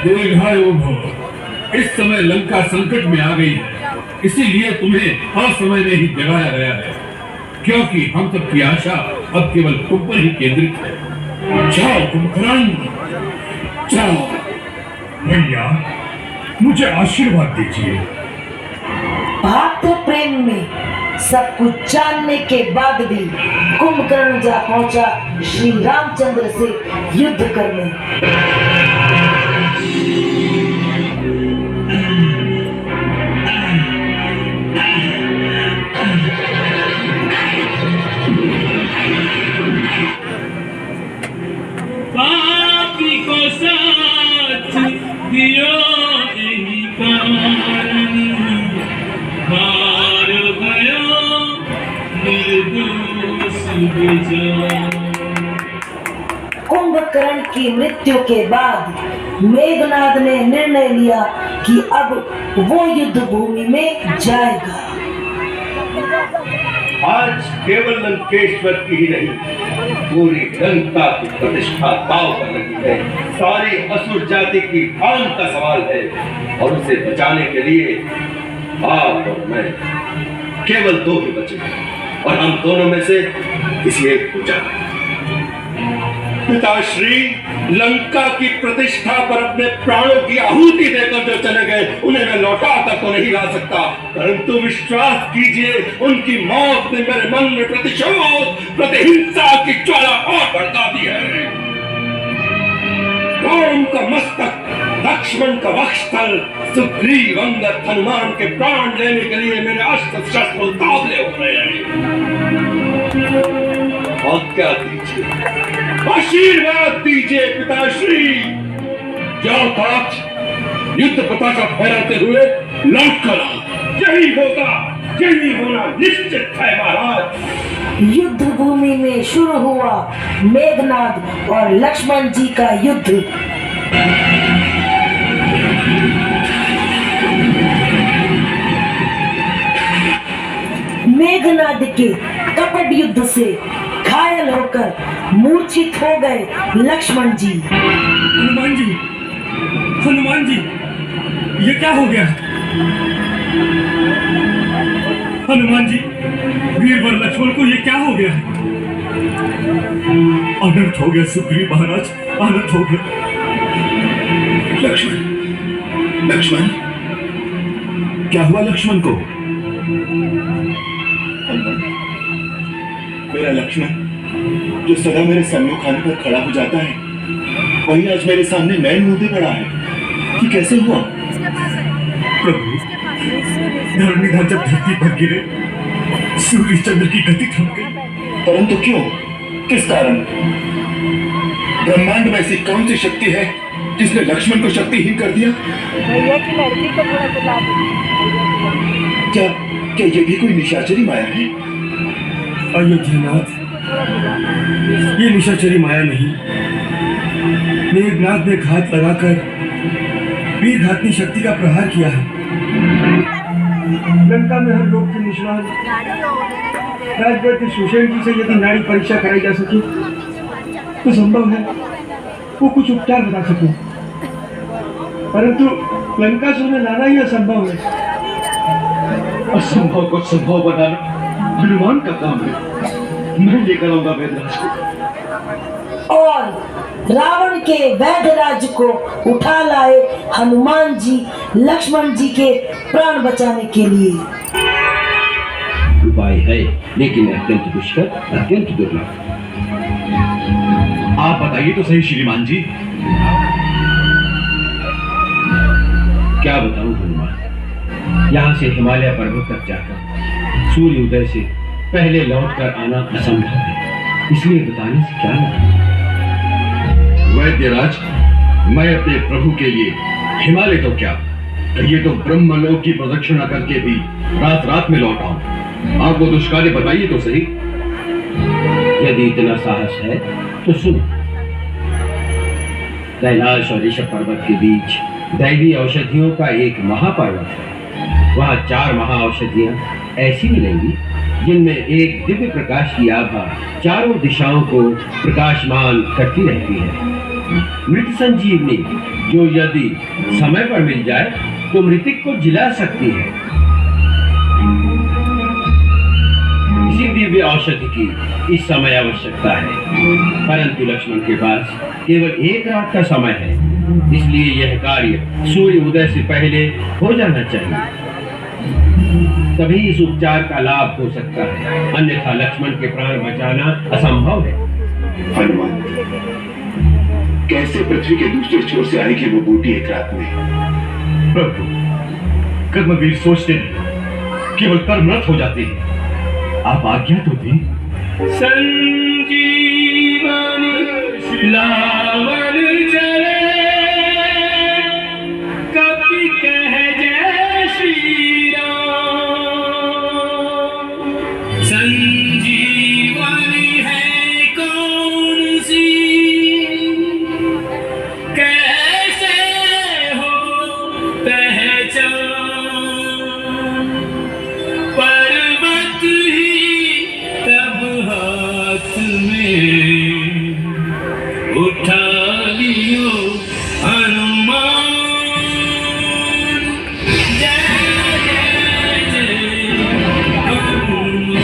दीर्घायु भव। इस समय लंका संकट में आ गई है, इसीलिए तुम्हें असमय में ही जगाया गया है, क्योंकि हम सबकी आशा अब केवल तुम पर ही केंद्रित है। जाओ कुंभकर्ण, जाओ। भैया, मुझे आशीर्वाद दीजिए। भातृ प्रेम में सब कुछ जानने के बाद भी कुंभकर्ण जा पहुंचा श्री रामचंद्र से युद्ध करने। पापी को साथ दियो नहीं कारण, हार गयो निर्दोष विजय। कुंभकर्ण की मृत्यु के बाद मेघनाद ने निर्णय लिया कि अब वो युद्ध भूमि में जाएगा। आज केवल लंकेश्वर की ही नहीं, पूरी लंका की प्रतिष्ठा दांव पर लगी है। सारी असुर जाति की हान का सवाल है और उसे बचाने के लिए आप और मैं केवल दो ही बचे हैं और हम दोनों में से किसी एक को जाना है। पिताश्री, लंका की प्रतिष्ठा पर अपने प्राणों की आहुति देकर जो चले गए, उन्हें मैं लौटा कर तो नहीं ला सकता, परंतु विश्वास कीजिए, उनकी मौत ने मेरे मन में प्रतिशोध, प्रतिहिंसा की ज्वाला और भड़का दी है। राम का मस्तक, लक्ष्मण का वक्षस्थल, सुग्रीव, अंगद, हनुमान के प्राण लेने के लिए मेरे अस्त्र शस्त्र उतावले हो रहे हैं। आज्ञा दीजिए, आशीर्वाद दीजिए पिताश्री। जाओ तात, युद्ध पताका फहराते हुए लौट कर आओ। यही होगा, यही होना निश्चित है महाराज। युद्ध भूमि में शुरू हुआ मेघनाद और लक्ष्मण जी का युद्ध। मेघनाद के कपट युद्ध से घायल होकर मूर्छित हो गए लक्ष्मण जी। हनुमान जी, हनुमान जी, ये क्या हो गया? हनुमान जी, वीरवर लक्ष्मण को ये क्या हो गया? अनर्थ हो गया सुग्रीव महाराज, अनर्थ हो गया। लक्ष्मण, लक्ष्मण, क्या हुआ लक्ष्मण को? मेरा लक्ष्मण जो सदा मेरे सम्मुख आने पर खड़ा हो जाता है, वही आज मेरे सामने नैन मूंदे पड़ा है। कि कैसे हुआ? प्रभु, धरणीधर जब धरती पर गिरे, सूर्य चंद्र की गति थम गई। परंतु क्यों? किस कारण? ब्रह्मांड में ऐसी कौन सी शक्ति है जिसने लक्ष्मण को शक्तिहीन कर दिया? भैया की लड़की को थोड़ा बुला दो। क्या क्या ये भी कोई निशाचरी माया है? अयोध्यानाथ, ये निशाचरी माया नहीं, मेघनाद ने घात लगाकर वीर घातनी शक्ति का प्रहार किया है। लंका में हर लोग के निष्णात राजगढ़ सुषेण जी से यदि नाड़ी परीक्षा कराई जा सके तो संभव है वो कुछ उपचार बता सके, परंतु लंका से उन्हें लाना ही असंभव है। असंभव को संभव बनाना हनुमान का काम है। मैं लेकर आऊंगा वैदराज को। और रावण के वैधराज को उठा लाए हनुमान जी लक्ष्मण जी के प्राण बचाने के लिए। उपाय है, लेकिन अत्यंत दुष्कर, अत्यंत दुर्लभ। आप बताइए तो सही श्रीमान जी। क्या बताऊं हनुमान, यहाँ से हिमालय पर्वत तक जाकर सूर्य उदय से पहले लौटकर आना असंभव है, इसलिए बताने से क्या लाभ? वैद्यराज, मैं अपने प्रभु के लिए हिमालय तो क्या, ये तो ब्रह्मलोक की प्रदक्षिणा करके भी रात रात में लौट आऊं। आप वो दुष्कार्य बताइए तो सही। यदि इतना साहस है तो सुनो। कैलाश और ऋषभ पर्वत के बीच दैवीय औषधियों का एक महापर्वत है। वहाँ 4 महाऔषधियां ऐसी मिलेंगी जिनमें एक दिव्य प्रकाश की आभा चारों दिशाओं को प्रकाशमान करती रहती है। मृत संजीवनी, जो यदि समय पर मिल जाए तो मृतक को जिला सकती है। इसी दिव्य औषधि की इस समय आवश्यकता है, परंतु लक्ष्मण के पास केवल एक रात का समय है, इसलिए यह कार्य सूर्य उदय से पहले हो जाना चाहिए, तभी इस उपचार का लाभ हो सकता है, अन्यथा लक्ष्मण के प्राण बचाना असंभव है। हनुमान, कैसे पृथ्वी के दूसरे छोर से आएगी वो बूटी एक रात में? प्रभु, कर्मवीर सोचते नहीं, केवल कर्मरत हो जाते हैं। आप आज्ञा तो दी। संजीवनी लावण चले, कभी कह जय श्री राम। संजीवनी है कौन सी, कैसे हो पहचान, पर्वत ही तब हाथ में उठा लियो हनुमान। जय जय जय हनुमान।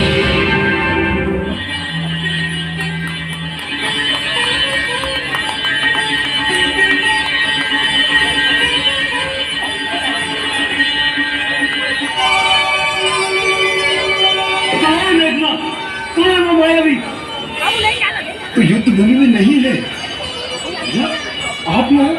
कौन है वो मायावी? तो युद्ध भूमि में नहीं है। आप यहाँ